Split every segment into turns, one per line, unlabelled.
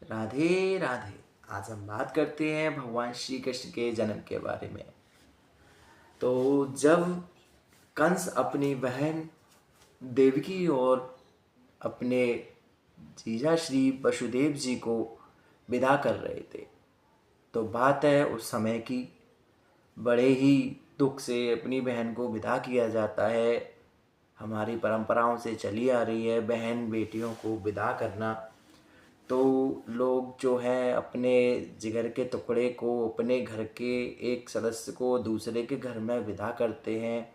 राधे राधे। आज हम बात करते हैं भगवान श्री कृष्ण के जन्म के बारे में। तो जब कंस अपनी बहन देवकी और अपने जीजा श्री वसुदेव जी को विदा कर रहे थे, तो बात है उस समय की। बड़े ही दुख से अपनी बहन को विदा किया जाता है। हमारी परंपराओं से चली आ रही है बहन बेटियों को विदा करना। तो लोग जो हैं अपने जिगर के टुकड़े को, अपने घर के एक सदस्य को दूसरे के घर में विदा करते हैं।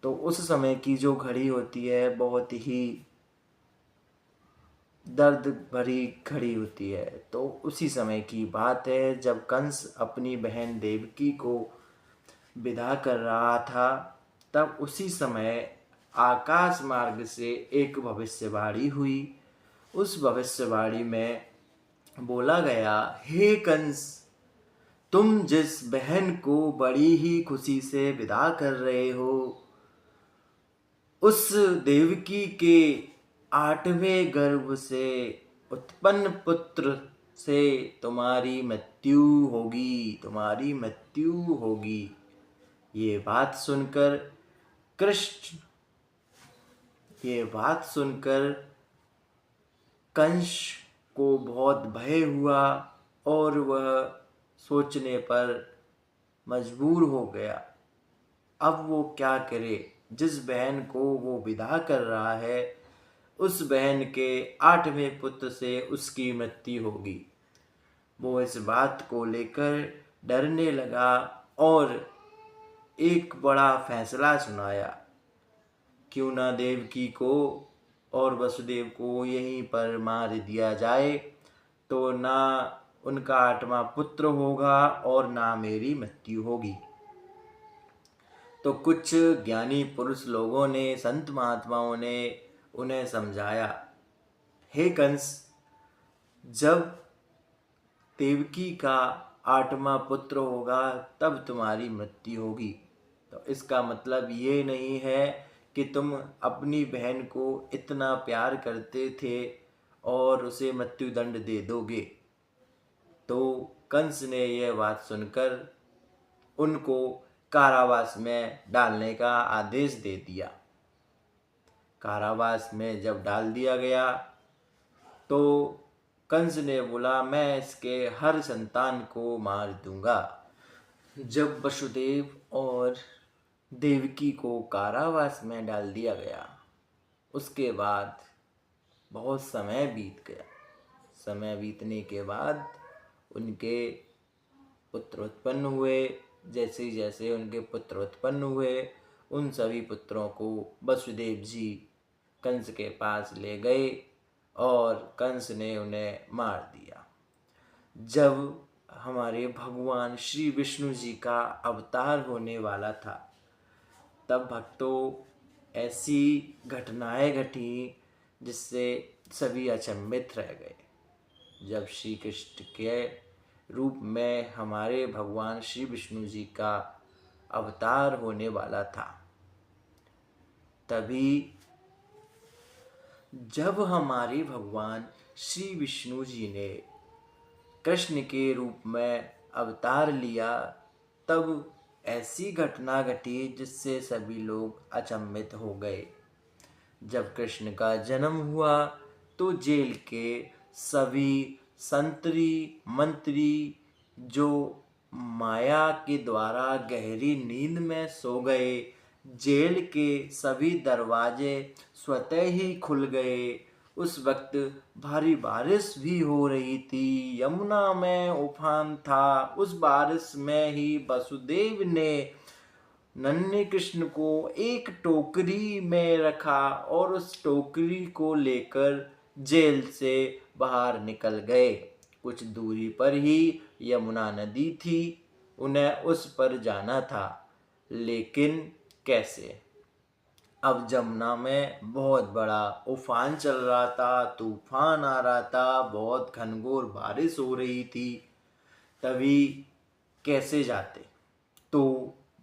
तो उस समय की जो घड़ी होती है बहुत ही दर्द भरी घड़ी होती है। तो उसी समय की बात है जब कंस अपनी बहन देवकी को विदा कर रहा था, तब उसी समय आकाश मार्ग से एक भविष्यवाणी हुई। उस भविष्यवाणी में बोला गया, हे कंस, तुम जिस बहन को बड़ी ही खुशी से विदा कर रहे हो, उस देवकी के 8वें गर्भ से उत्पन्न पुत्र से तुम्हारी मृत्यु होगी, तुम्हारी मृत्यु होगी। ये बात सुनकर कृष्ण ये बात सुनकर कंस को बहुत भय हुआ और वह सोचने पर मजबूर हो गया। अब वो क्या करे। जिस बहन को वो विदा कर रहा है, उस बहन के 8वें पुत्र से उसकी मृत्यु होगी। वो इस बात को लेकर डरने लगा और एक बड़ा फैसला सुनाया। क्यों ना देवकी को और वसुदेव को यहीं पर मार दिया जाए, तो ना उनका 8वां पुत्र होगा और ना मेरी मृत्यु होगी। तो कुछ ज्ञानी पुरुष लोगों ने, संत महात्माओं ने उन्हें समझाया, हे कंस, जब देवकी का 8वां पुत्र होगा तब तुम्हारी मृत्यु होगी। तो इसका मतलब ये नहीं है कि तुम अपनी बहन को इतना प्यार करते थे और उसे मृत्युदंड दे दोगे। तो कंस ने यह बात सुनकर उनको कारावास में डालने का आदेश दे दिया। कारावास में जब डाल दिया गया तो कंस ने बोला, मैं इसके हर संतान को मार दूंगा। जब वसुदेव और देवकी को कारावास में डाल दिया गया, उसके बाद बहुत समय बीत गया। समय बीतने के बाद उनके पुत्र उत्पन्न हुए। जैसे जैसे उनके पुत्र उत्पन्न हुए, उन सभी पुत्रों को वसुदेव जी कंस के पास ले गए और कंस ने उन्हें मार दिया। जब हमारे भगवान श्री विष्णु जी का अवतार होने वाला था, तब भक्तों ऐसी घटनाएं घटी जिससे सभी अचंभित रह गए। जब श्री कृष्ण के रूप में हमारे भगवान श्री विष्णु जी का अवतार होने वाला था, तभी जब हमारे भगवान श्री विष्णु जी ने कृष्ण के रूप में अवतार लिया, तब ऐसी घटना घटी जिससे सभी लोग अचंभित हो गए। जब कृष्ण का जन्म हुआ तो जेल के सभी संतरी मंत्री जो माया के द्वारा गहरी नींद में सो गए, जेल के सभी दरवाजे स्वतः ही खुल गए। उस वक्त भारी बारिश भी हो रही थी, यमुना में उफान था। उस बारिश में ही वसुदेव ने नन्हे कृष्ण को एक टोकरी में रखा और उस टोकरी को लेकर जेल से बाहर निकल गए। कुछ दूरी पर ही यमुना नदी थी, उन्हें उस पर जाना था, लेकिन कैसे। अब जमुना में बहुत बड़ा उफान चल रहा था, तूफान आ रहा था, बहुत घनघोर बारिश हो रही थी। तभी कैसे जाते। तो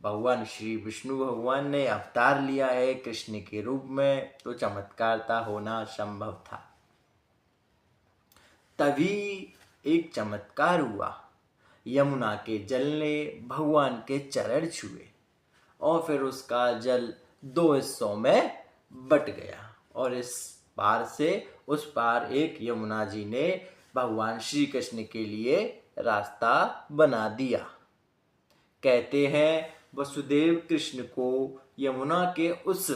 भगवान श्री विष्णु भगवान ने अवतार लिया है कृष्ण के रूप में, तो चमत्कारता होना संभव था। तभी एक चमत्कार हुआ। यमुना के जल ने भगवान के चरण छुए और फिर उसका जल दो हिस्सों में बट गया और इस पार से उस पार एक यमुना जी ने भगवान श्री कृष्ण के लिए रास्ता बना दिया। कहते हैं वसुदेव कृष्ण को यमुना के उस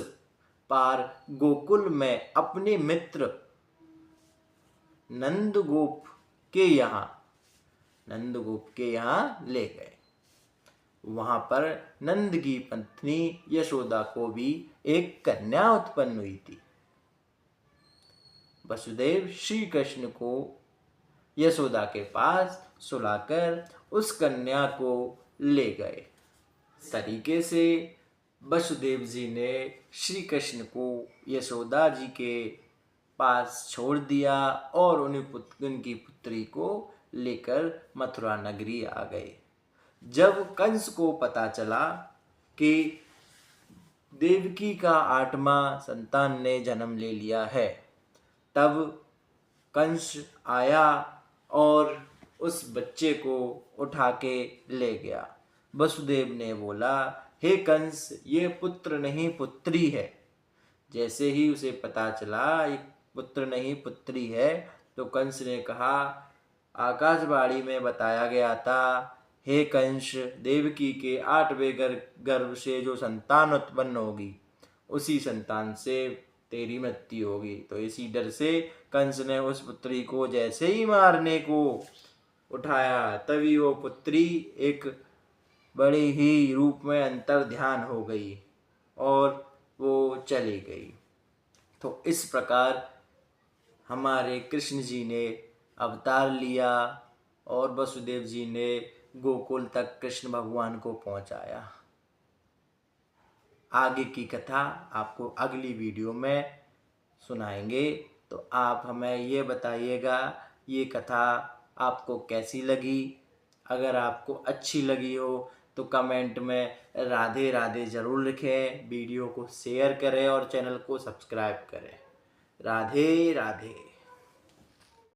पार गोकुल में अपने मित्र नंदगोप के यहाँ ले गए। वहां पर नंद की पत्नी यशोदा को भी एक कन्या उत्पन्न हुई थी। वसुदेव श्री कृष्ण को यशोदा के पास सुलाकर उस कन्या को ले गए। इस तरीके से वसुदेव जी ने श्री कृष्ण को यशोदा जी के पास छोड़ दिया और उनकी पुत्री को लेकर मथुरा नगरी आ गए। जब कंस को पता चला कि देवकी का 8वां संतान ने जन्म ले लिया है, तब कंस आया और उस बच्चे को उठा के ले गया। वसुदेव ने बोला, हे कंस, ये पुत्र नहीं पुत्री है। जैसे ही उसे पता चला ये पुत्र नहीं पुत्री है, तो कंस ने कहा, आकाशवाणी में बताया गया था, हे कंस, देवकी के 8वें गर्भ से जो संतान उत्पन्न होगी उसी संतान से तेरी मृत्यु होगी। तो इसी डर से कंस ने उस पुत्री को जैसे ही मारने को उठाया, तभी वो पुत्री एक बड़े ही रूप में अंतर ध्यान हो गई और वो चली गई। तो इस प्रकार हमारे कृष्ण जी ने अवतार लिया और वसुदेव जी ने गोकुल तक कृष्ण भगवान को पहुंचाया। आगे की कथा आपको अगली वीडियो में सुनाएंगे। तो आप हमें ये बताइएगा ये कथा आपको कैसी लगी। अगर आपको अच्छी लगी हो तो कमेंट में राधे राधे ज़रूर लिखें, वीडियो को शेयर करें और चैनल को सब्सक्राइब करें। राधे राधे।